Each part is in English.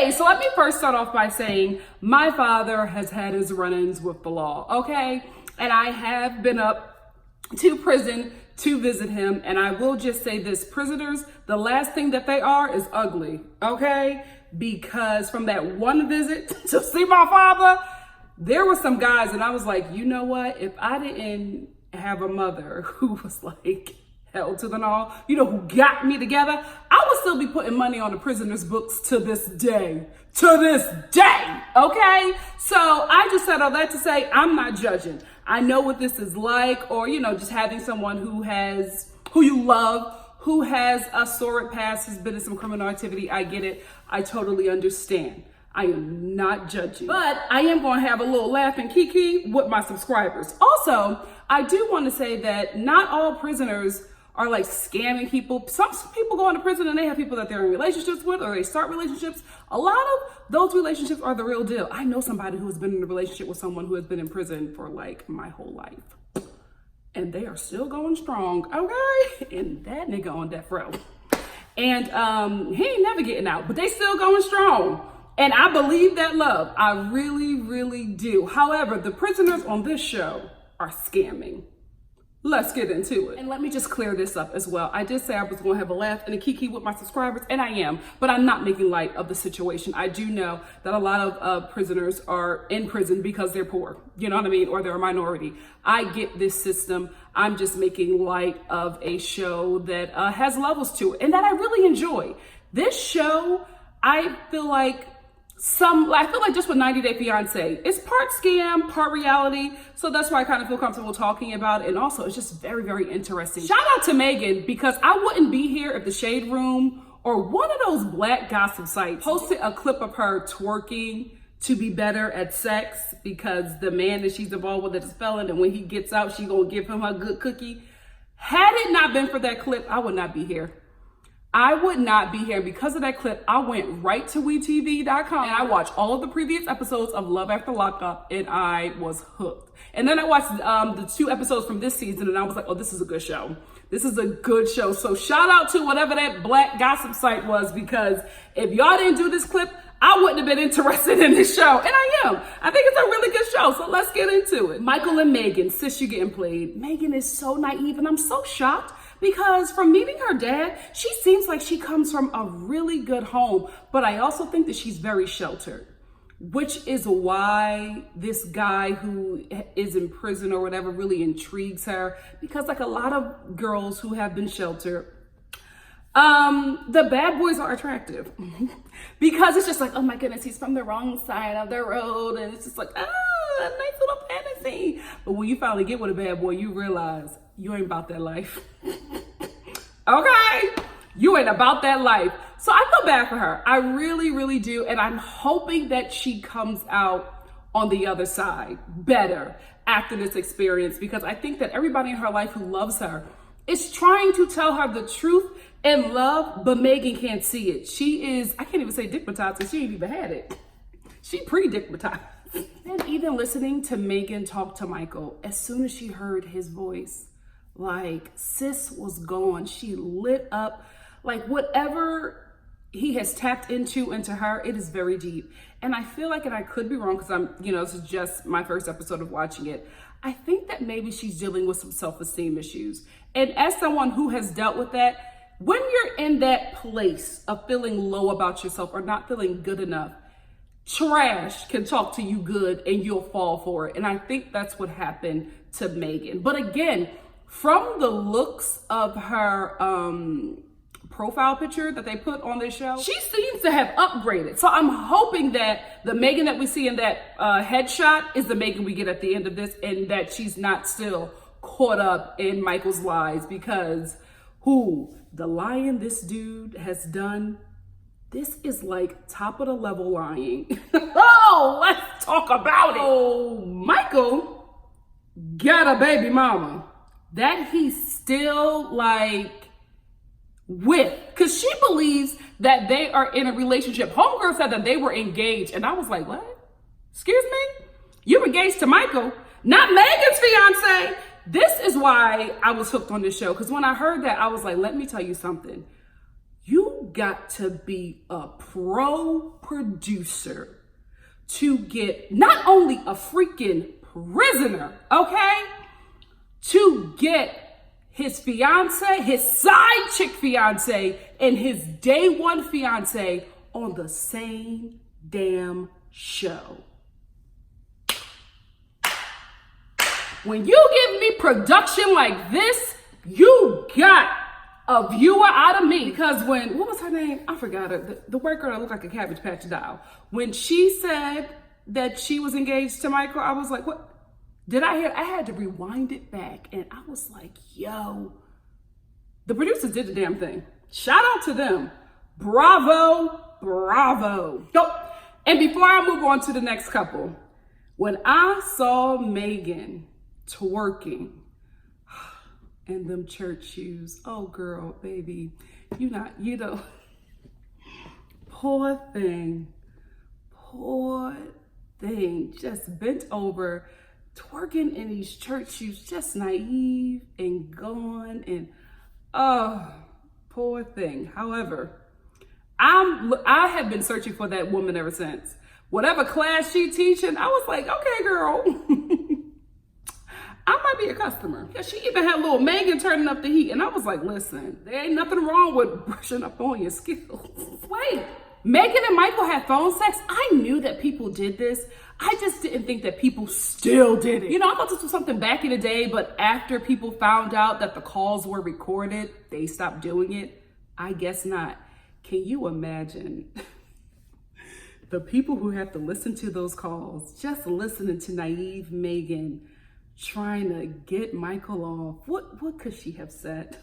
Okay, so let me first start off by saying my father has had his run-ins with the law, okay? And I have been up to prison to visit him, and I will just say this, prisoners, the last thing that they are is ugly, okay? Because from that one visit to see my father, there were some guys, and I was like, you know what? If I didn't have a mother who was like held to the law, you know, who got me together, I would still be putting money on the prisoners' books to this day. To this day, okay? So I just said all that to say I'm not judging. I know what this is like, or, you know, just having someone who you love, who has a sordid past, has been in some criminal activity. I get it. I totally understand. I am not judging, but I am going to have a little laugh and kiki with my subscribers. Also, I do want to say that not all prisoners are like scamming people. Some people go into prison and they have people that they're in relationships with, or they start relationships. A lot of those relationships are the real deal. I know somebody who has been in a relationship with someone who has been in prison for like my whole life. And they are still going strong, okay? And that nigga on death row. And he ain't never getting out, but they still going strong. And I believe that love. I really, really do. However, the prisoners on this show are scamming. Let's get into it. And let me just clear this up as well. I did say I was going to have a laugh and a kiki with my subscribers, and I am, but I'm not making light of the situation. I do know that a lot of prisoners are in prison because they're poor, you know what I mean, or they're a minority. I get this system. I'm just making light of a show that has levels to it and that I really enjoy. This show, I feel like just with 90 Day Fiance, it's part scam, part reality. So that's why I kind of feel comfortable talking about it. And also it's just very, very interesting. Shout out to Megan, because I wouldn't be here if the Shade Room or one of those black gossip sites posted a clip of her twerking to be better at sex because the man that she's involved with is a felon. And when he gets out, she gonna give him her good cookie. Had it not been for that clip, I would not be here. I would not be here. Because of that clip, I went right to WeTV.com and I watched all of the previous episodes of Love After Lockup, and I was hooked. And then I watched the 2 episodes from this season, and I was like, oh, this is a good show. This is a good show. So shout out to whatever that black gossip site was, because if y'all didn't do this clip, I wouldn't have been interested in this show. And I am. I think it's a really good show. So let's get into it. Michael and Megan, sis, you getting played. Megan is so naive, and I'm so shocked. Because from meeting her dad, she seems like she comes from a really good home, but I also think that she's very sheltered, which is why this guy who is in prison or whatever really intrigues her, because like a lot of girls who have been sheltered, the bad boys are attractive because it's just like, oh my goodness, he's from the wrong side of the road. And it's just like, a nice little fantasy. But when you finally get with a bad boy, you realize you ain't about that life. Okay? You ain't about that life. So I feel bad for her. I really, really do. And I'm hoping that she comes out on the other side better after this experience, because I think that everybody in her life who loves her is trying to tell her the truth and love, but Megan can't see it. She is, I can't even say dickmatized because she ain't even had it. She pre-dickmatized. And even listening to Megan talk to Michael, as soon as she heard his voice, like sis was gone. She lit up. Like whatever he has tapped into her, it is very deep. And I feel like, and I could be wrong because this is just my first episode of watching it, I think that maybe she's dealing with some self-esteem issues. And as someone who has dealt with that, when you're in that place of feeling low about yourself or not feeling good enough, trash can talk to you good and you'll fall for it. And I think that's what happened to Megan. But again, from the looks of her profile picture that they put on this show, she seems to have upgraded. So I'm hoping that the Megan that we see in that headshot is the Megan we get at the end of this, and that she's not still caught up in Michael's lies, because the lying this dude has done, this is like top of the level lying. Oh, let's talk about it. Oh, Michael got a baby mama that he's still like with, because she believes that they are in a relationship. Homegirl said that they were engaged, and I was like, what? Excuse me? You engaged to Michael, not Megan's fiance? This is why I was hooked on this show, because when I heard that, I was like, let me tell you something. You You got to be a pro producer to get not only a freaking prisoner, okay, to get his fiance, his side chick fiance, and his day one fiance on the same damn show. When you give me production like this, you got a viewer out of me. Because what was her name? I forgot her. The white girl that looked like a Cabbage Patch doll. When she said that she was engaged to Michael, I was like, what? Did I hear? I had to rewind it back. And I was like, yo, the producers did the damn thing. Shout out to them. Bravo, bravo. And before I move on to the next couple, when I saw Megan twerking in them church shoes, oh girl, baby, you know, poor thing, just bent over, twerking in these church shoes, just naive and gone, and oh, poor thing. However, I have been searching for that woman ever since. Whatever class she teaching, I was like, okay, girl, I might be a customer. Because she even had little Megan turning up the heat. And I was like, listen, there ain't nothing wrong with brushing up on your skills. Wait, Megan and Michael had phone sex? I knew that people did this. I just didn't think that people still did it. You know, I thought this was something back in the day, but after people found out that the calls were recorded, they stopped doing it. I guess not. Can you imagine the people who have to listen to those calls, just listening to naive Megan trying to get Michael off? What could she have said?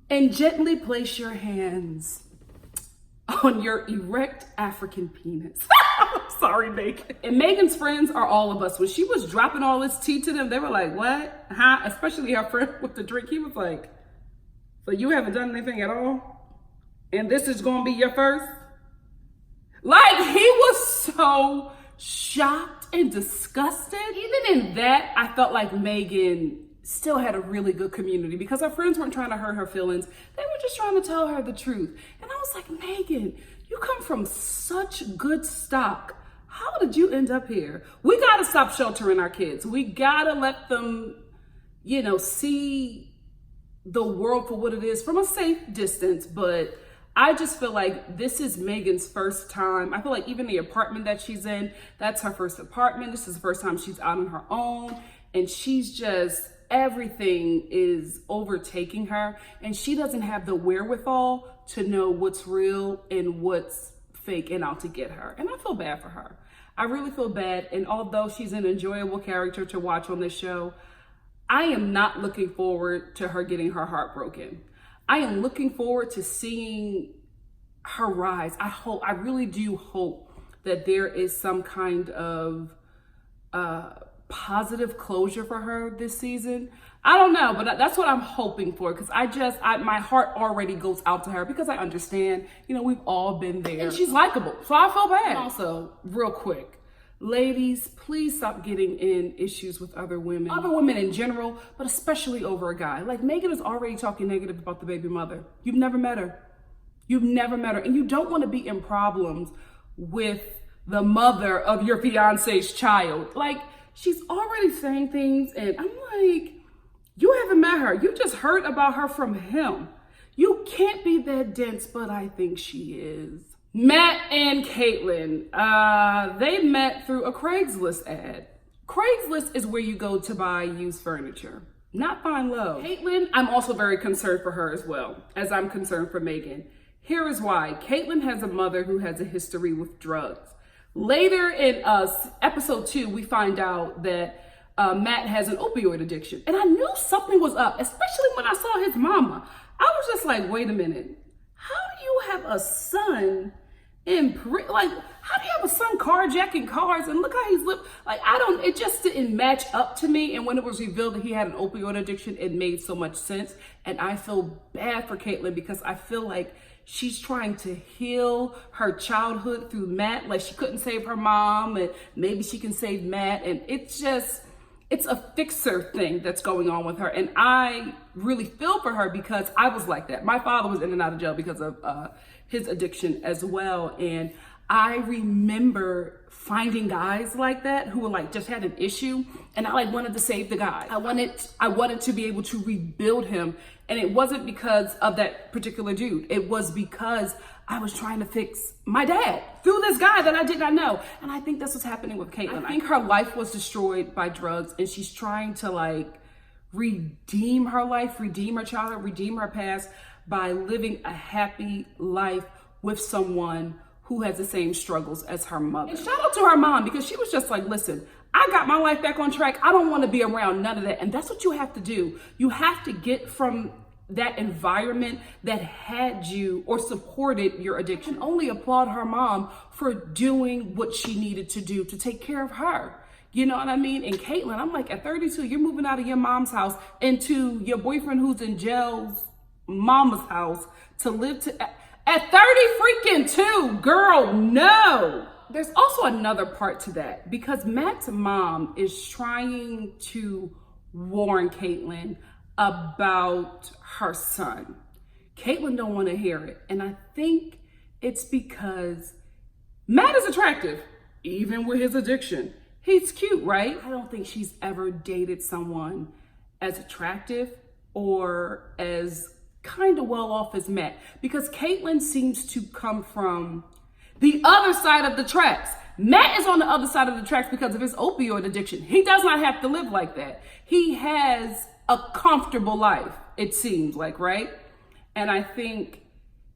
And gently place your hands on your erect African penis. I'm sorry, Megan. And Megan's friends are all of us. When she was dropping all this tea to them, they were like, what? Huh? Especially her friend with the drink. He was like, so you haven't done anything at all? And this is gonna be your first? Like, he was so shocked and disgusted. Even in that, I felt like Megan still had a really good community because her friends weren't trying to hurt her feelings. They were just trying to tell her the truth. And I was like, Megan, you come from such good stock. How did you end up here? We gotta stop sheltering our kids. We gotta let them, you know, see the world for what it is from a safe distance. But I just feel like this is Megan's first time. I feel like even the apartment that she's in, that's her first apartment. This is the first time she's out on her own. And she's just, everything is overtaking her. And she doesn't have the wherewithal to know what's real and what's fake and out to get her. And I feel bad for her. I really feel bad. And although she's an enjoyable character to watch on this show, I am not looking forward to her getting her heart broken. I am looking forward to seeing her rise. I really do hope that there is some kind of positive closure for her this season. I don't know, but that's what I'm hoping for, because my heart already goes out to her because I understand, you know, we've all been there. And she's likable, so I feel bad. And also, real quick, ladies, please stop getting in issues with other women in general, but especially over a guy. Like, Megan is already talking negative about the baby mother. You've never met her. You've never met her. And you don't want to be in problems with the mother of your fiance's child. Like, she's already saying things, and I'm like, you haven't met her. You just heard about her from him. You can't be that dense, but I think she is. Matt and Kaitlyn, they met through a Craigslist ad. Craigslist is where you go to buy used furniture, not find love. Kaitlyn, I'm also very concerned for her as well, as I'm concerned for Megan. Here is why. Kaitlyn has a mother who has a history with drugs. Later in episode 2, we find out that Matt has an opioid addiction. And I knew something was up, especially when I saw his mama. I was just like, wait a minute. How do you have a son how do you have a son carjacking cars and look how he's lived? Like, it just didn't match up to me. And when it was revealed that he had an opioid addiction, it made so much sense. And I feel bad for Kaitlyn because I feel like she's trying to heal her childhood through Matt. Like, she couldn't save her mom, and maybe she can save Matt. And it's just, it's a fixer thing that's going on with her. And I really feel for her because I was like that. My father was in and out of jail because of his addiction as well. And I remember finding guys like that who were like just had an issue, and I like wanted to save the guy. I wanted to be able to rebuild him, and it wasn't because of that particular dude. It was because I was trying to fix my dad through this guy that I did not know. And I think this was happening with Kaitlyn. I think her life was destroyed by drugs, and she's trying to like redeem her life, redeem her childhood, redeem her past by living a happy life with someone who has the same struggles as her mother. And shout out to her mom, because she was just like, listen, I got my life back on track. I don't want to be around none of that. And that's what you have to do. You have to get from that environment that had you or supported your addiction. I can only applaud her mom for doing what she needed to do to take care of her. You know what I mean? And Kaitlyn, I'm like, at 32, you're moving out of your mom's house into your boyfriend who's in jail's mama's house to live at 30 freaking 2, girl, no. There's also another part to that, because Matt's mom is trying to warn Kaitlyn about her son. Kaitlyn don't want to hear it. And I think it's because Matt is attractive, even with his addiction. He's cute, right? I don't think she's ever dated someone as attractive or as kind of well off as Matt, because Kaitlyn seems to come from the other side of the tracks. Matt is on the other side of the tracks because of his opioid addiction. He does not have to live like that. He has a comfortable life, it seems like, right? And I think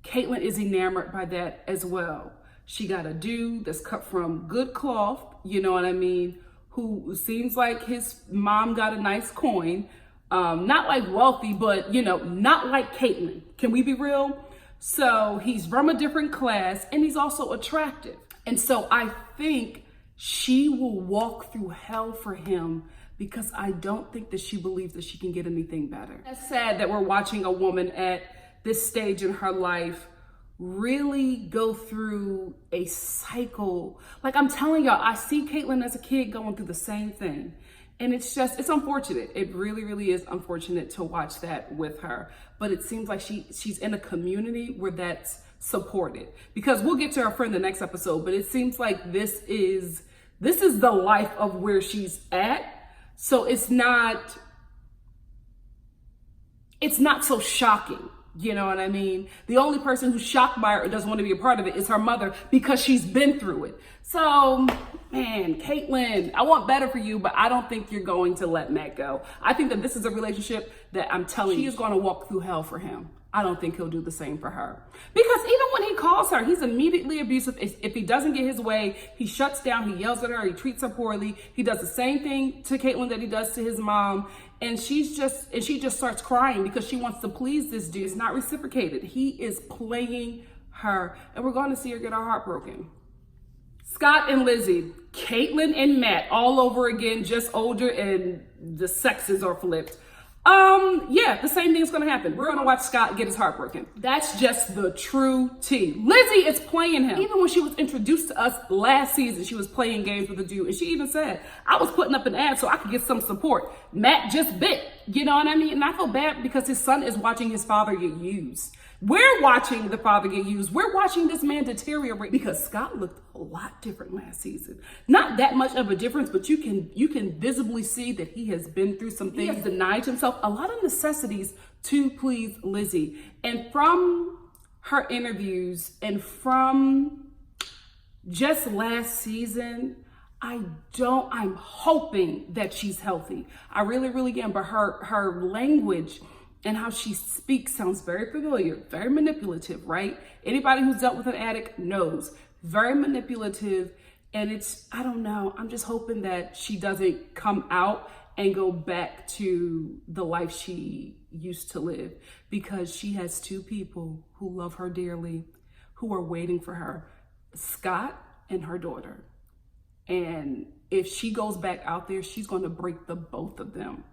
Kaitlyn is enamored by that as well. She got a dude that's cut from good cloth, you know what I mean, who seems like his mom got a nice coin. Not like wealthy, but you know, not like Kaitlyn. Can we be real? So he's from a different class, and he's also attractive. And so I think she will walk through hell for him, because I don't think that she believes that she can get anything better. It's sad that we're watching a woman at this stage in her life really go through a cycle. Like I'm telling y'all, I see Kaitlyn as a kid going through the same thing. And it's unfortunate. It really, really is unfortunate to watch that with her. But it seems like she's in a community where that's supported. Because we'll get to her friend the next episode, but it seems like this is the life of where she's at. So it's not so shocking. You know what I mean? The only person who's shocked by her or doesn't want to be a part of it is her mother, because she's been through it. So, man, Kaitlyn, I want better for you, but I don't think you're going to let Matt go. I think that this is a relationship that I'm telling you, she is going to walk through hell for him. I don't think he'll do the same for her. Because even when he calls her, he's immediately abusive. If he doesn't get his way, he shuts down, he yells at her, he treats her poorly. He does the same thing to Kaitlyn that he does to his mom. And she just starts crying because she wants to please this dude. It's not reciprocated. He is playing her, and we're going to see her get her heart broken. Scott and Lizzie, Kaitlyn and Matt all over again, just older, and the sexes are flipped. Yeah, the same thing's gonna happen. We're gonna watch Scott get his heart broken. That's just the true tea. Lizzie is playing him. Even when she was introduced to us last season, she was playing games with a dude, and she even said, I was putting up an ad so I could get some support. Matt just bit, you know what I mean? And I feel bad because his son is watching his father get used. We're watching the father get used. We're watching this man deteriorate, because Scott looked a lot different last season. Not that much of a difference, but you can visibly see that he has been through some things. He has denied himself a lot of necessities to please Lizzie. And from her interviews and from just last season, I'm hoping that she's healthy. I really, really am. But her language and how she speaks sounds very familiar, very manipulative, right? Anybody who's dealt with an addict knows. Very manipulative. And I don't know, I'm just hoping that she doesn't come out and go back to the life she used to live, because she has two people who love her dearly, who are waiting for her, Scott and her daughter. And if she goes back out there, she's going to break the both of them.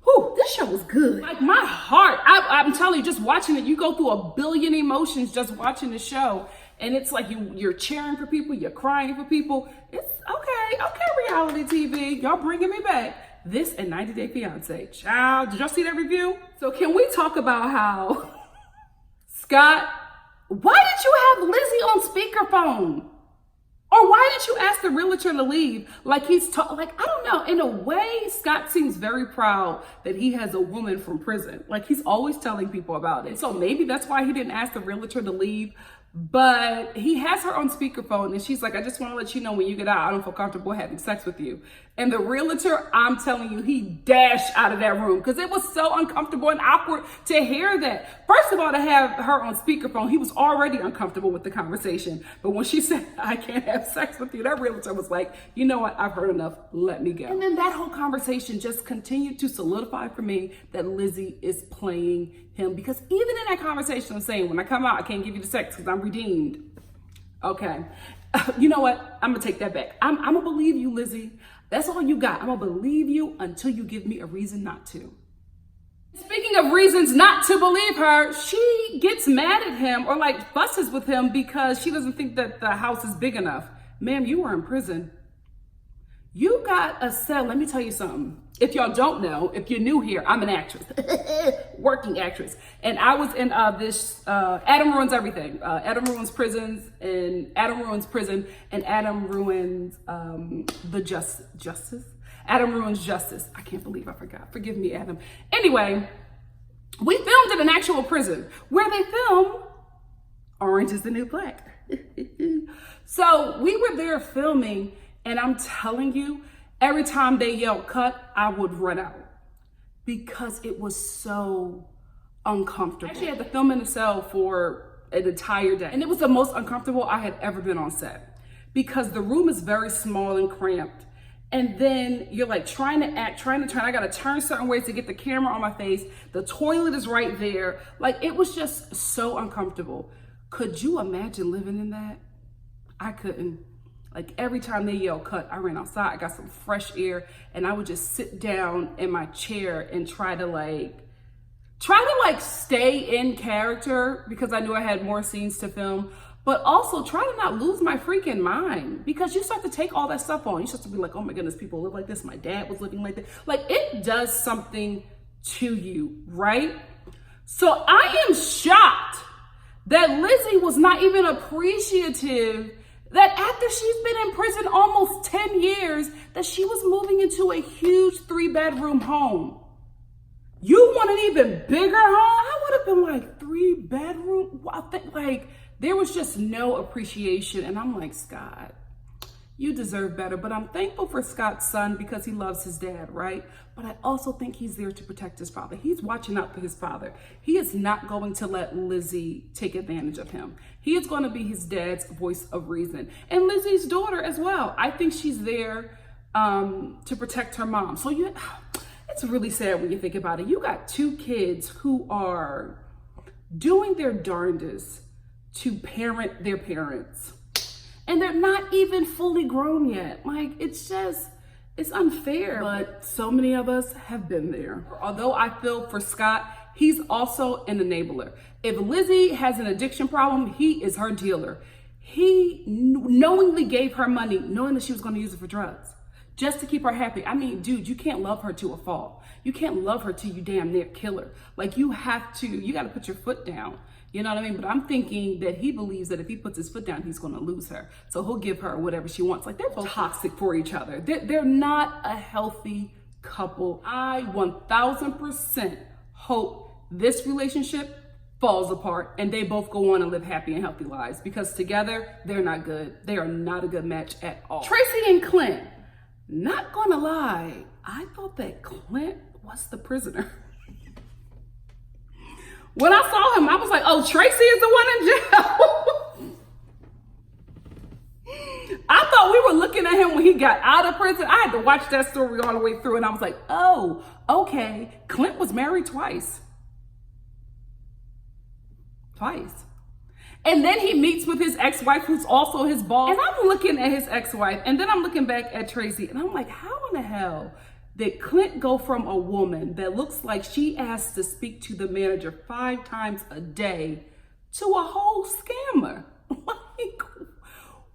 Whew, this show was good. Like my heart, I'm telling you, just watching it, you go through a billion emotions just watching the show. And it's like you're cheering for people, you're crying for people. It's okay, reality TV, y'all bringing me back. this and 90 Day Fiance. Child, did y'all see that review? So can we talk about how Scott, why did you have Lizzie on speakerphone? Or why did you ask the realtor to leave? Like I don't know. In a way, Scott seems very proud that he has a woman from prison. Like he's always telling people about it. So maybe that's why he didn't ask the realtor to leave. But he has her on speakerphone and she's like, I just want to let you know when you get out, I don't feel comfortable having sex with you. And the realtor, I'm telling you, he dashed out of that room because it was so uncomfortable and awkward to hear that. First of all, to have her on speakerphone, he was already uncomfortable with the conversation. But when she said, I can't have sex with you, that realtor was like, you know what? I've heard enough. Let me go. And then that whole conversation just continued to solidify for me that Lizzie is playing him, because even in that conversation, I'm saying, when I come out, I can't give you the sex because I'm redeemed. Okay. You know what? I'm going to take that back. I'm going to believe you, Lizzie. That's all you got. I'm going to believe you until you give me a reason not to. Speaking of reasons not to believe her, she gets mad at him or like fusses with him because she doesn't think that the house is big enough. Ma'am, you were in prison. You got a cell. Let me tell you something. If y'all don't know, if you're new here, I'm an actress, working actress. And I was in this Adam Ruins Everything. Adam Ruins Prisons and Adam Ruins Prison and Adam Ruins the Justice. Adam Ruins Justice. I can't believe I forgot. Forgive me, Adam. Anyway, we filmed in an actual prison where they film Orange is the New Black. So we were there filming, and I'm telling you, every time they yelled cut, I would run out because it was so uncomfortable. I actually had to film in the cell for an entire day. And it was the most uncomfortable I had ever been on set because the room is very small and cramped. And then you're like trying to turn. I got to turn certain ways to get the camera on my face. The toilet is right there. Like it was just so uncomfortable. Could you imagine living in that? I couldn't. Like every time they yell cut, I ran outside, I got some fresh air, and I would just sit down in my chair and try to stay in character because I knew I had more scenes to film, but also try to not lose my freaking mind because you start to take all that stuff on. You start to be like, oh my goodness, people live like this. My dad was living like this. Like it does something to you, right? So I am shocked that Lizzie was not even appreciative that after she's been in prison almost 10 years, that she was moving into a huge 3-bedroom home. You want an even bigger home? I would have been like 3-bedroom. I think like there was just no appreciation. And I'm like, Scott, you deserve better. But I'm thankful for Scott's son because he loves his dad, right? But I also think he's there to protect his father. He's watching out for his father. He is not going to let Lizzie take advantage of him. He is going to be his dad's voice of reason. And Lizzie's daughter as well. I think she's there to protect her mom. So it's really sad when you think about it. You got 2 kids who are doing their darndest to parent their parents. And they're not even fully grown yet. Like, it's unfair. But so many of us have been there. Although I feel for Scott, he's also an enabler. If Lizzie has an addiction problem, he is her dealer. He knowingly gave her money, knowing that she was going to use it for drugs, just to keep her happy. I mean, dude, you can't love her to a fault. You can't love her till you damn near kill her. Like, you got to put your foot down. You know what I mean? But I'm thinking that he believes that if he puts his foot down, he's going to lose her. So he'll give her whatever she wants. Like, they're both toxic for each other. They're not a healthy couple. I 1000% hope this relationship falls apart and they both go on and live happy and healthy lives, because together they're not good. They are not a good match at all. Tracey and Clint, not gonna lie, I thought that Clint was the prisoner. When I saw him, I was like, oh, Tracey is the one in jail. I thought we were looking at him when he got out of prison. I had to watch that story all the way through, and I was like, oh, okay. Clint was married twice. And then he meets with his ex-wife, who's also his boss. And I'm looking at his ex-wife, and then I'm looking back at Tracey, and I'm like, how in the hell did Clint go from a woman that looks like she asked to speak to the manager 5 times a day to a whole scammer? Like,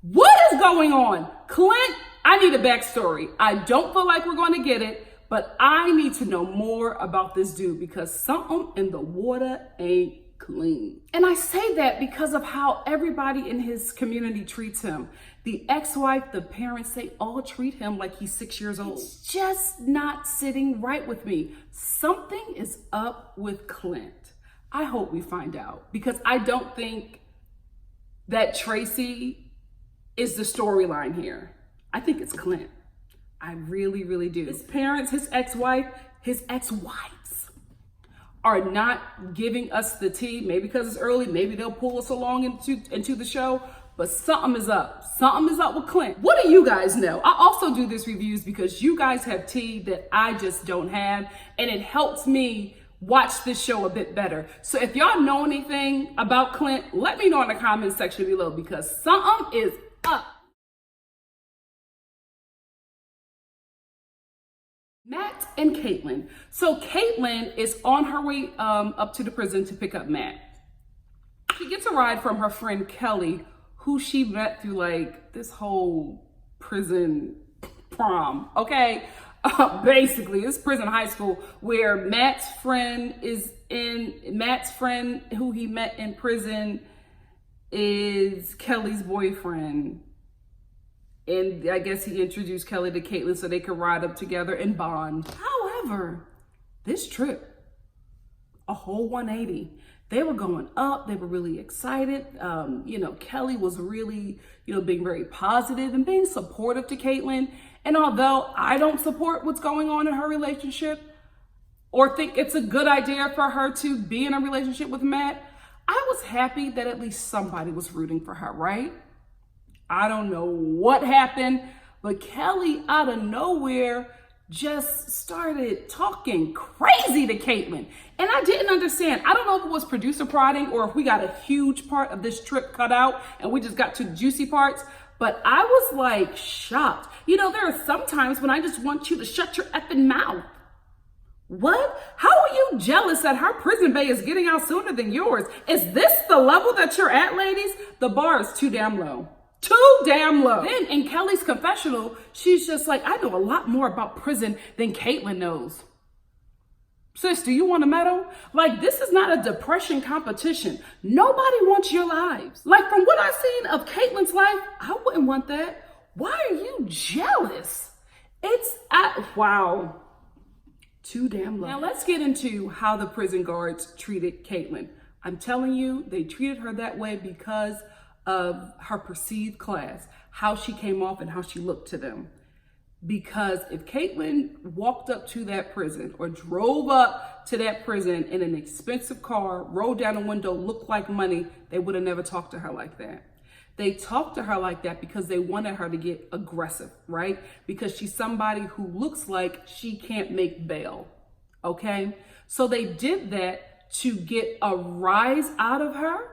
what is going on? Clint, I need a backstory. I don't feel like we're going to get it, But I need to know more about this dude because something in the water ain't clean. And I say that because of how everybody in his community treats him. The ex-wife, the parents, they all treat him like he's 6 years old. It's just not sitting right with me. Something is up with Clint. I hope we find out because I don't think that Tracey is the storyline here. I think it's Clint. I really, really do. His parents, his ex-wife, his ex-wives are not giving us the tea. Maybe because it's early, maybe they'll pull us along into the show, but something is up. Something is up with Clint. What do you guys know? I also do this reviews because you guys have tea that I just don't have, and it helps me watch this show a bit better. So if y'all know anything about Clint, let me know in the comment section below because something is up. Matt and Kaitlyn. So Kaitlyn is on her way up to the prison to pick up Matt. She gets a ride from her friend Kelly, who she met through like this whole prison prom, okay? Basically, it's prison high school where Matt's friend who he met in prison is Kelly's boyfriend. And I guess he introduced Kelly to Kaitlyn so they could ride up together and bond. However, this trip, a whole 180. They were going up. They were really excited. Kelly was really, being very positive and being supportive to Kaitlyn. And although I don't support what's going on in her relationship or think it's a good idea for her to be in a relationship with Matt, I was happy that at least somebody was rooting for her, right? I don't know what happened, but Kelly out of nowhere just started talking crazy to Kaitlyn. And I didn't understand. I don't know if it was producer prodding or if we got a huge part of this trip cut out and we just got to the juicy parts, but I was like shocked. There are some times when I just want you to shut your effing mouth. What? How are you jealous that her prison bay is getting out sooner than yours? Is this the level that you're at, ladies? The bar is too damn low. Too damn low. Then in Kelly's confessional, she's just like, I know a lot more about prison than Kaitlyn knows. Sis, do you want a medal? Like, this is not a depression competition. Nobody wants your lives. Like, from what I've seen of Kaitlyn's life, I wouldn't want that. Why are you jealous? Wow. Too damn low. Now let's get into how the prison guards treated Kaitlyn. I'm telling you, they treated her that way because of her perceived class, how she came off and how she looked to them. Because if Kaitlyn walked up to that prison or drove up to that prison in an expensive car, rolled down a window, looked like money, they would have never talked to her like that. They talked to her like that because they wanted her to get aggressive, right? Because she's somebody who looks like she can't make bail, okay? So they did that to get a rise out of her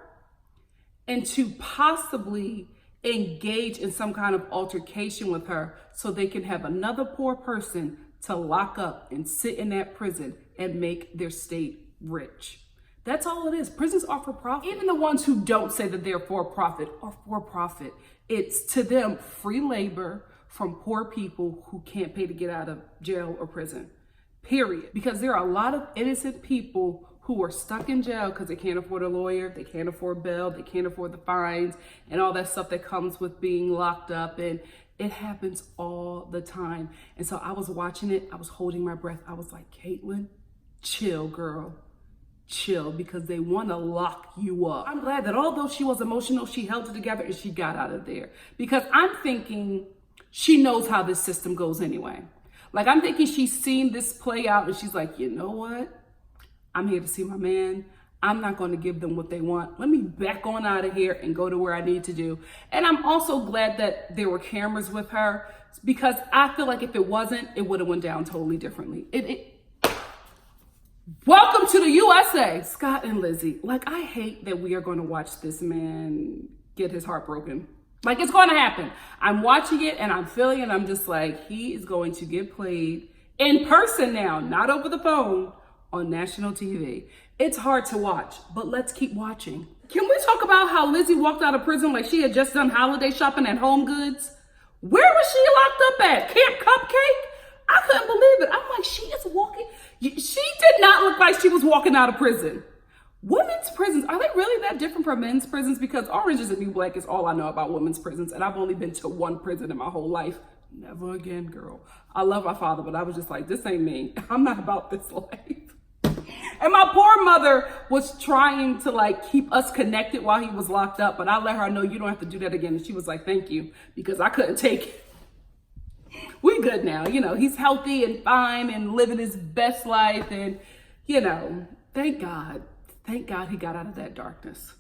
and to possibly engage in some kind of altercation with her so they can have another poor person to lock up and sit in that prison and make their state rich. That's all it is. Prisons are for profit. Even the ones who don't say that they're for profit are for profit. It's to them free labor from poor people who can't pay to get out of jail or prison, period. Because there are a lot of innocent people who are stuck in jail because they can't afford a lawyer, they can't afford bail, they can't afford the fines and all that stuff that comes with being locked up. And it happens all the time. And so I was watching it, I was holding my breath. I was like, Kaitlyn, chill, girl, chill, because they want to lock you up. I'm glad that although she was emotional, she held it together and she got out of there. Because I'm thinking she knows how this system goes anyway. Like, I'm thinking she's seen this play out and she's like, you know what? I'm here to see my man. I'm not going to give them what they want. Let me back on out of here and go to where I need to do. And I'm also glad that there were cameras with her because I feel like if it wasn't, it would have went down totally differently. Welcome to the USA, Scott and Lizzie. Like, I hate that we are going to watch this man get his heart broken. Like, it's going to happen. I'm watching it and I'm feeling it. I'm just like, he is going to get played in person now, not over the phone, on national TV. It's hard to watch, but let's keep watching. Can we talk about how Lizzie walked out of prison like she had just done holiday shopping at Home Goods? Where was she locked up at? Camp Cupcake? I couldn't believe it. I'm like, she is walking. She did not look like she was walking out of prison. Women's prisons, are they really that different from men's prisons? Because Orange is the New Black is all I know about women's prisons. And I've only been to one prison in my whole life. Never again, girl. I love my father, but I was just like, this ain't me. I'm not about this life. And my poor mother was trying to like keep us connected while he was locked up. But I let her know, you don't have to do that again. And she was like, thank you, because I couldn't take it. We good now. You know, he's healthy and fine and living his best life. And, you know, thank God he got out of that darkness.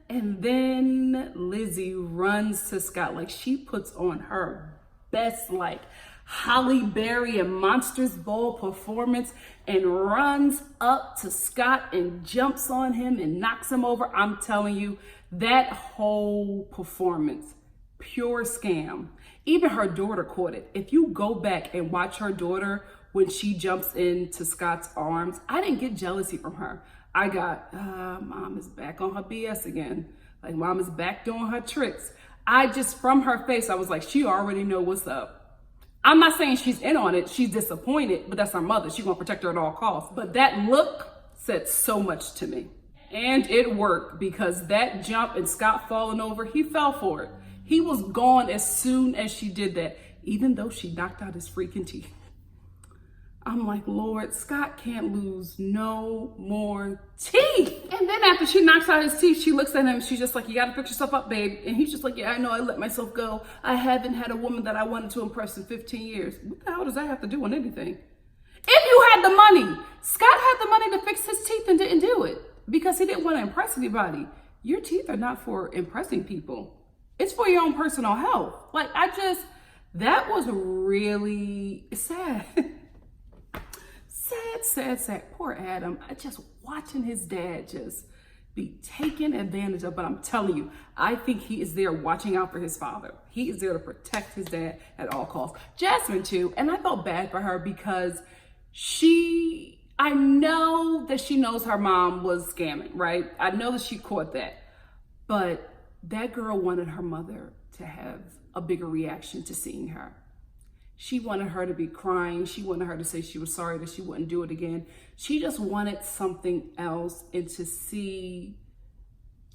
And then Lizzie runs to Scott. Like, she puts on her best, like, Halle Berry and Monsters Ball performance and runs up to Scott and jumps on him and knocks him over. I'm telling you, that whole performance, pure scam. Even her daughter caught it. If you go back and watch her daughter when she jumps into Scott's arms, I didn't get jealousy from her. I got, mom is back on her BS again. Like, mom is back doing her tricks. I just, from her face, I was like, she already know what's up. I'm not saying she's in on it. She's disappointed, but that's her mother. She's gonna protect her at all costs. But that look said so much to me. And it worked, because that jump and Scott falling over, he fell for it. He was gone as soon as she did that, even though she knocked out his freaking teeth. I'm like, Lord, Scott can't lose no more teeth. And then after she knocks out his teeth, she looks at him and she's just like, you gotta pick yourself up, babe. And he's just like, yeah, I know, I let myself go. I haven't had a woman that I wanted to impress in 15 years. What the hell does that have to do with anything? If you had the money, Scott had the money to fix his teeth and didn't do it because he didn't want to impress anybody. Your teeth are not for impressing people. It's for your own personal health. Like, that was really sad. Sad. Poor Adam. Just watching his dad just be taken advantage of. But I'm telling you, I think he is there watching out for his father. He is there to protect his dad at all costs. Jasmine too. And I felt bad for her because I know that she knows her mom was scamming, right? I know that she caught that. But that girl wanted her mother to have a bigger reaction to seeing her. She wanted her to be crying. She wanted her to say she was sorry that she wouldn't do it again. She just wanted something else, and to see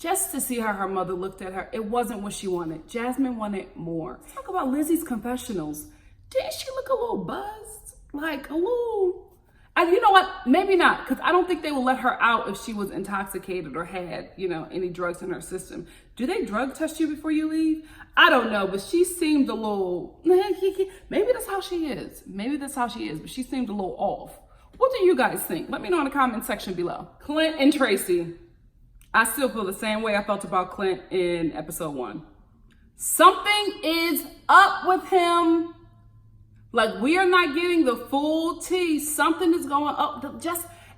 how her mother looked at her. It wasn't what she wanted. Jasmine wanted more. Let's talk about Lizzie's confessionals. Didn't she look a little buzzed? Like a little, and you know what? Maybe not, because I don't think they would let her out if she was intoxicated or had, any drugs in her system. Do they drug test you before you leave? I don't know, but she seemed a little, maybe that's how she is. But she seemed a little off. What do you guys think? Let me know in the comment section below. Clint and Tracey. I still feel the same way I felt about Clint in episode 1. Something is up with him. Like, we are not getting the full tea. Something is going up.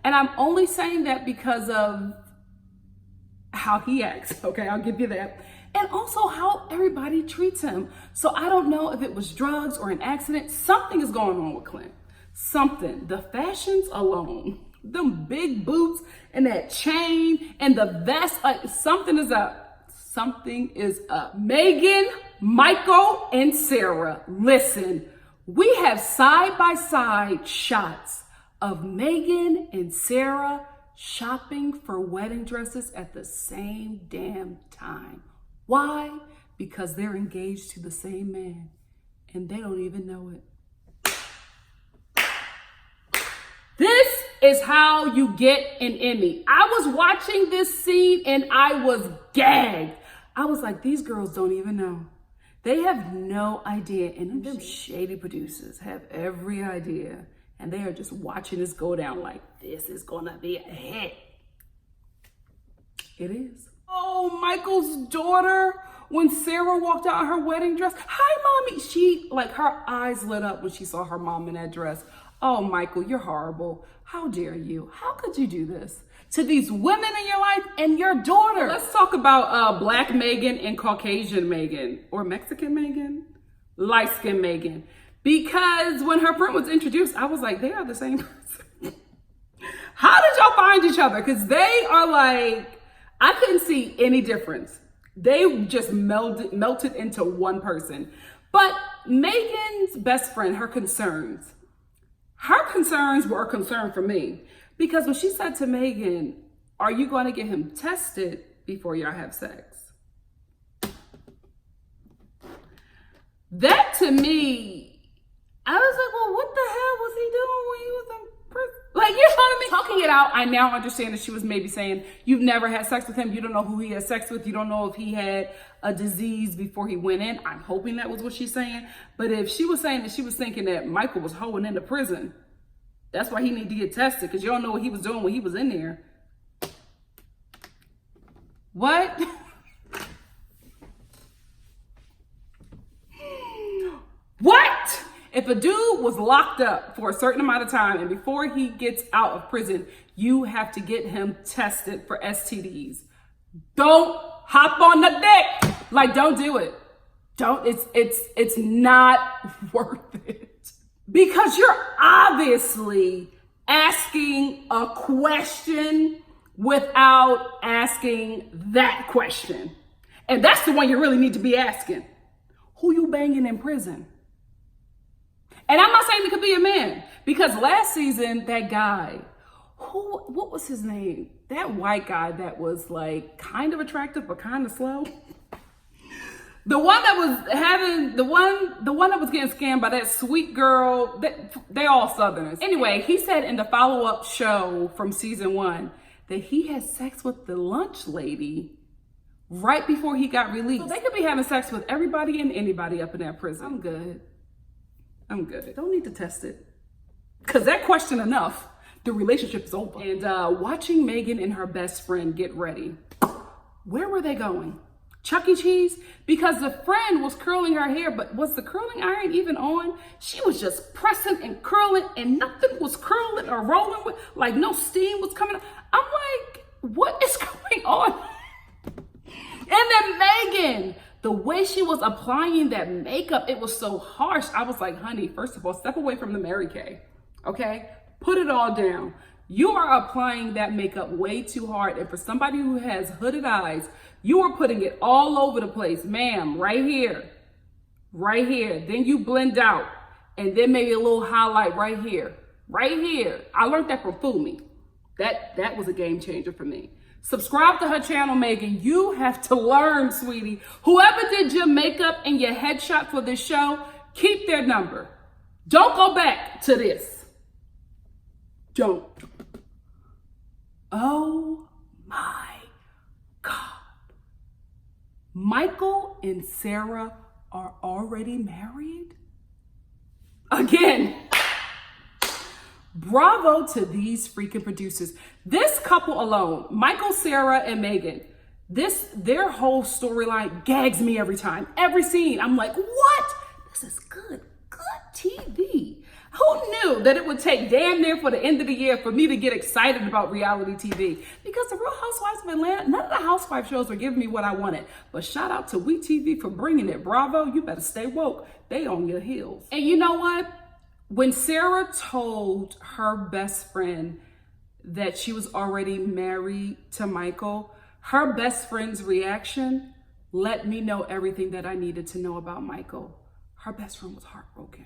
And I'm only saying that because of how he acts. Okay, I'll give you that. And also how everybody treats him. So I don't know if it was drugs or an accident. Something is going on with Clint. Something. The fashions alone. Them big boots and that chain and the vest. Like, something is up. Something is up. Megan, Michael, and Sarah. Listen. We have side-by-side shots of Megan and Sarah shopping for wedding dresses at the same damn time. Why? Because they're engaged to the same man and they don't even know it. This is how you get an Emmy. I was watching this scene and I was gagged. I was like, these girls don't even know. They have no idea, and them shady producers have every idea, and they are just watching this go down like, this is gonna be a hit. It is. Oh, Michael's daughter, when Sarah walked out in her wedding dress, hi, mommy. Her eyes lit up when she saw her mom in that dress. Oh, Michael, you're horrible. How dare you? How could you do this to these women in your life and your daughter? Let's talk about Black Megan and Caucasian Megan, or Mexican Megan, light-skinned Megan. Because when her friend was introduced, I was like, they are the same person. How did y'all find each other? Because they are like, I couldn't see any difference. They just melted into one person. But Megan's best friend, her concerns, Her concerns were a concern for me. Because when she said to Megan, are you going to get him tested before y'all have sex? That to me, I was like, well, what the hell was he doing when he was in prison? Like, you know what I mean? Talking it out, I now understand that she was maybe saying, you've never had sex with him. You don't know who he had sex with. You don't know if he had a disease before he went in. I'm hoping that was what she's saying. But if she was saying that she was thinking that Michael was hoeing into prison, that's why he needed to get tested, because you don't know what he was doing when he was in there. What? What? If a dude was locked up for a certain amount of time and before he gets out of prison, you have to get him tested for STDs. Don't hop on the dick. Like, don't do it. Don't, it's not worth it. Because you're obviously asking a question without asking that question. And that's the one you really need to be asking. Who you banging in prison? And I'm not saying it could be a man, because last season, that guy, what was his name? That white guy that was like kind of attractive, but kind of slow. The one that was having, the one that was getting scammed by that sweet girl, they all Southerners. Anyway, he said in the follow-up show from season 1 that he had sex with the lunch lady right before he got released. So they could be having sex with everybody and anybody up in that prison. I'm good. Don't need to test it. Because that question enough, the relationship is over. And watching Megan and her best friend get ready, where were they going? Chuck E. Cheese? Because the friend was curling her hair, but was the curling iron even on? She was just pressing and curling and nothing was curling or rolling with, like no steam was coming. I'm like, what is going on? And then Megan, the way she was applying that makeup, it was so harsh. I was like, honey, first of all, step away from the Mary Kay, okay? Put it all down. You are applying that makeup way too hard. And for somebody who has hooded eyes, you are putting it all over the place. Ma'am, right here, right here. Then you blend out and then maybe a little highlight right here, right here. I learned that from Fumi. That was a game changer for me. Subscribe to her channel, Megan. You have to learn, sweetie. Whoever did your makeup and your headshot for this show, keep their number. Don't go back to this. Don't. Oh my God. Michael and Sarah are already married? Again. Bravo to these freaking producers. This couple alone, Michael, Sarah, and Megan, their whole storyline gags me every time. Every scene, I'm like, what? This is good TV. Who knew that it would take damn near for the end of the year for me to get excited about reality TV? Because the Real Housewives of Atlanta, none of the housewife shows were giving me what I wanted. But shout out to WeTV for bringing it. Bravo, you better stay woke. They on your heels. And you know what? When Sarah told her best friend that she was already married to Michael, her best friend's reaction let me know everything that I needed to know about Michael. Her best friend was heartbroken.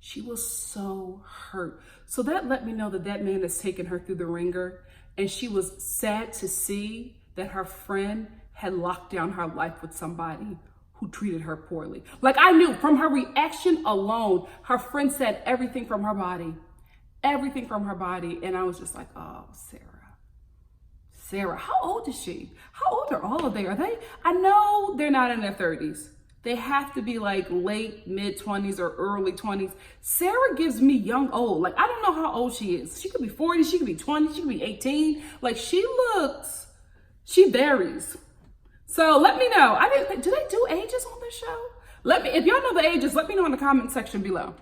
She was so hurt. So that let me know that that man has taken her through the ringer, and she was sad to see that her friend had locked down her life with somebody who treated her poorly. Like, I knew from her reaction alone, her friend said everything from her body. Everything from her body. And I was just like, oh, Sarah, how old is she? How old are all of they? Are they? I know they're not in their 30s. They have to be like late, mid-20s or early 20s. Sarah gives me young, old. Like, I don't know how old she is. She could be 40, she could be 20, she could be 18. Like, she varies. So let me know. Do they do ages on this show? If y'all know the ages, let me know in the comment section below.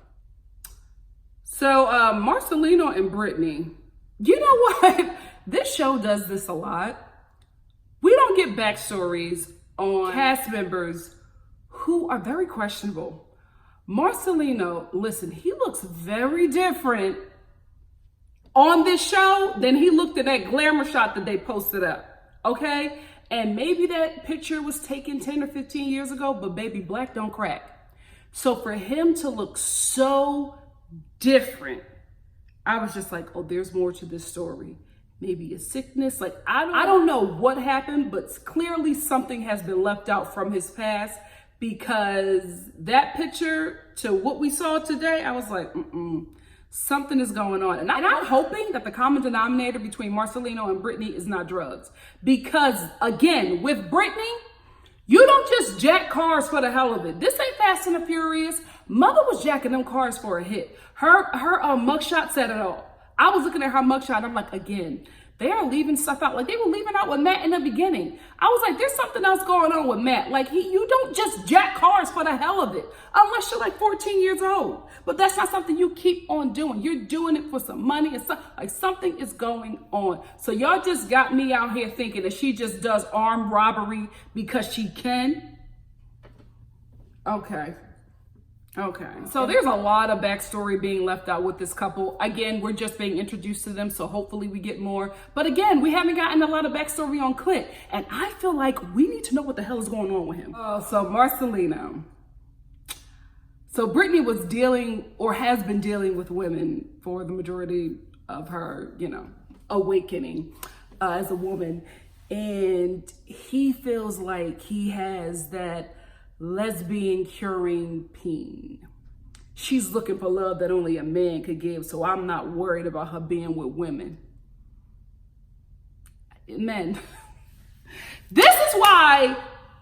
So Marcelino and Brittany, you know what? This show does this a lot. We don't get backstories on cast members who are very questionable. Marcelino, listen, he looks very different on this show than he looked at that glamour shot that they posted up, okay? And maybe that picture was taken 10 or 15 years ago, but baby, black don't crack. So for him to look so different I was just like, oh, there's more to this story. Maybe a sickness. Like, I don't know what happened, but clearly something has been left out from his past, because that picture to what we saw today, I was like, something is going on. And I'm hoping that the common denominator between Marcelino and Brittany is not drugs. Because again, with Brittany, you don't just jack cars for the hell of it. This ain't Fast and the Furious. Mother was jacking them cars for a hit. Her mugshot said it all. I was looking at her mugshot. I'm like, again, they are leaving stuff out. Like, they were leaving out with Matt in the beginning. I was like, there's something else going on with Matt. Like, you don't just jack cars for the hell of it, unless you're like 14 years old. But that's not something you keep on doing. You're doing it for some money, and like something is going on. So y'all just got me out here thinking that she just does armed robbery because she can. Okay. So there's a lot of backstory being left out with this couple. Again, we're just being introduced to them, so hopefully we get more. But again, we haven't gotten a lot of backstory on Clint, and I feel like we need to know what the hell is going on with him. So Marcelino. So Brittany was dealing, or has been dealing, with women for the majority of her, awakening as a woman. And he feels like he has that lesbian curing peen. She's looking for love that only a man could give, so I'm not worried about her being with women. Men. This is why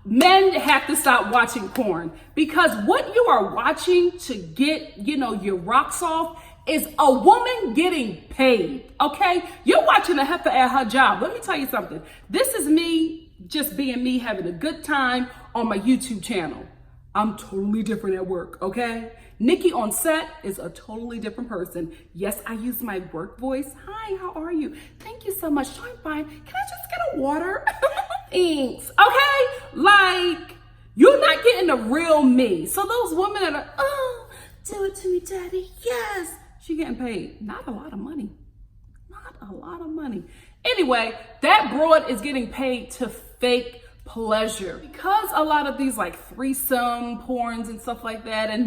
men have to stop watching porn, because what you are watching to get, your rocks off is a woman getting paid, okay? You're watching a heifer at her job. Let me tell you something. This is me just being me, having a good time on my YouTube channel. I'm totally different at work, okay? Nikki on set is a totally different person. Yes, I use my work voice. Hi, how are you? Thank you so much. I'm fine. Can I just get a water? Thanks, okay? Like, you're not getting the real me. So those women that are, oh, do it to me, daddy. Yes. She getting paid. Not a lot of money. Not a lot of money. Anyway, that broad is getting paid to fake pleasure, because a lot of these like threesome porns and stuff like that, and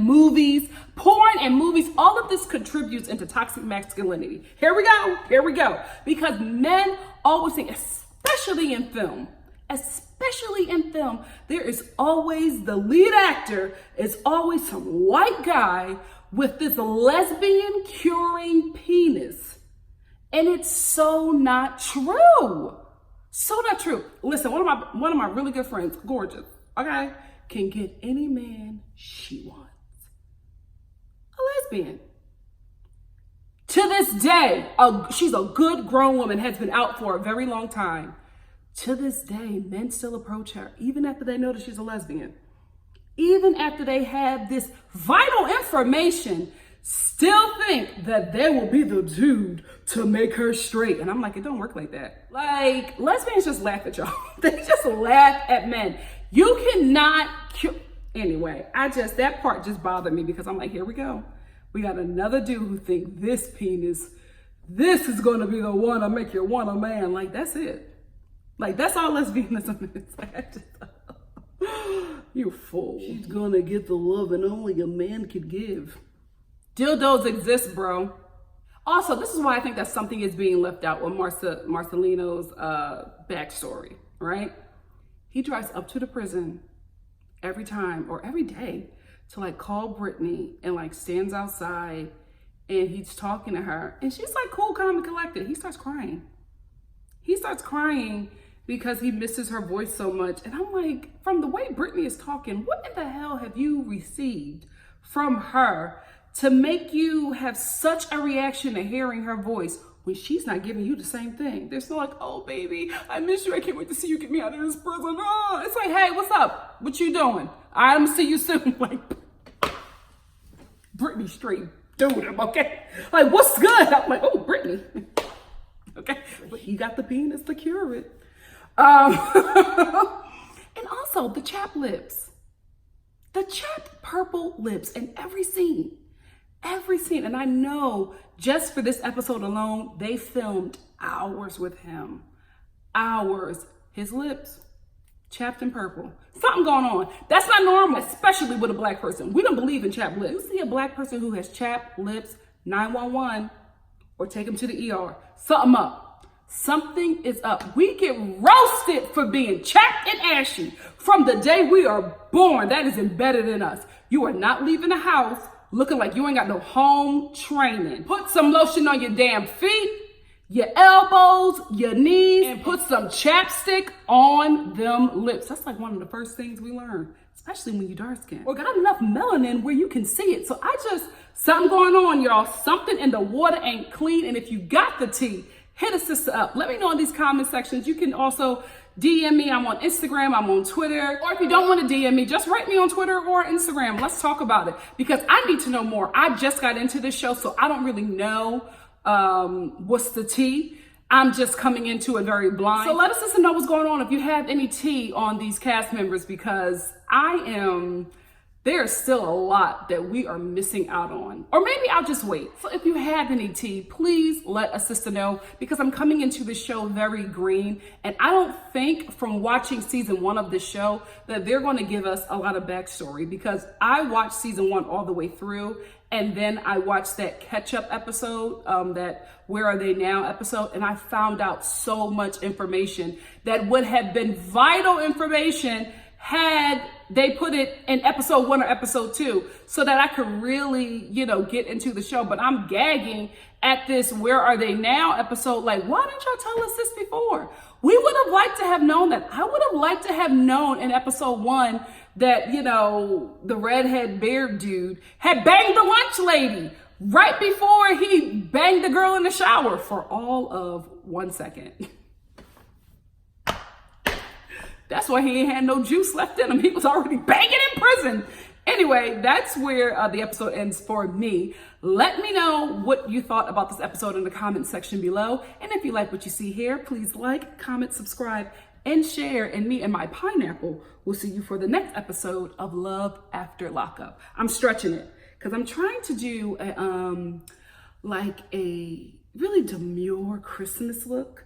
porn and movies, all of this contributes into toxic masculinity. Here we go. Because men always think, especially in film, there is always the lead actor is always some white guy with this lesbian curing penis. And it's so not true. So not true. Listen, one of my really good friends, gorgeous, okay, can get any man she wants. A lesbian. To this day, she's a good grown woman, has been out for a very long time. To this day, men still approach her, even after they know that she's a lesbian. Even after they have this vital information, still think that they will be the dude to make her straight. And I'm like, it don't work like that. Like, lesbians just laugh at y'all. They just laugh at men. You cannot anyway, that part just bothered me, because I'm like, here we go. We got another dude who think this penis, this is gonna be the one to make you want a man. Like, that's it. Like, that's all lesbianism is. Like, you fool. She's gonna get the love and only a man could give. Dildos exist, bro. Also, this is why I think that something is being left out with Marcelino's backstory, right? He drives up to the prison every time or every day to like call Brittany, and like stands outside and he's talking to her, and she's like cool, calm, and collected. He starts crying. Because he misses her voice so much. And I'm like, from the way Brittany is talking, what in the hell have you received from her to make you have such a reaction to hearing her voice when she's not giving you the same thing? There's no like, oh baby, I miss you. I can't wait to see you get me out of this prison. Oh, it's like, hey, what's up? What you doing? I'm gonna see you soon. Like, Brittany straight dude him, okay? Like, what's good? I'm like, oh, Brittany. Okay, but he got the penis to cure it. And also the chapped lips. The chapped purple lips in every scene. And I know just for this episode alone, they filmed hours with him. Hours. His lips, chapped and purple. Something going on. That's not normal, especially with a black person. We don't believe in chapped lips. You see a black person who has chapped lips, 911. or take him to the ER. Something up. Something is up. We get roasted for being chapped and ashy from the day we are born. That is embedded in us. You are not leaving the house looking like you ain't got no home training. Put some lotion on your damn feet, your elbows, your knees, and put some chapstick on them lips. That's like one of the first things we learn, especially when you dark skin or got enough melanin where you can see it. So something going on, y'all. Something in the water ain't clean. And if you got the tea, hit a sister up. Let me know in these comment sections. You can also DM me. I'm on Instagram. I'm on Twitter. Or if you don't want to DM me, just write me on Twitter or Instagram. Let's talk about it because I need to know more. I just got into this show, so I don't really know what's the tea. I'm just coming into it very blind. So let us just know what's going on if you have any tea on these cast members because there's still a lot that we are missing out on. Or maybe I'll just wait. So if you have any tea, please let a sister know because I'm coming into the show very green. And I don't think from watching season 1 of this show that they're going to give us a lot of backstory because I watched season 1 all the way through. And then I watched that catch-up episode, that Where Are They Now episode, and I found out so much information that would have been vital information had they put it in episode 1 or episode 2 so that I could really, get into the show. But I'm gagging at this Where Are They Now episode. Like, why didn't y'all tell us this before? We would have liked to have known that. I would have liked to have known in episode 1 that, the redhead beard dude had banged the lunch lady right before he banged the girl in the shower for all of 1 second. That's why he ain't had no juice left in him. He was already banging in prison. Anyway, that's where the episode ends for me. Let me know what you thought about this episode in the comment section below. And if you like what you see here, please like, comment, subscribe, and share. And me and my pineapple will see you for the next episode of Love After Lockup. I'm stretching it because I'm trying to do a really demure Christmas look.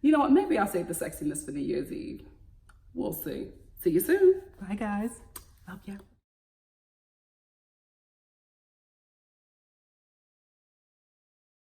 You know what? Maybe I'll save the sexiness for New Year's Eve. We'll see. See you soon. Bye, guys. Love ya.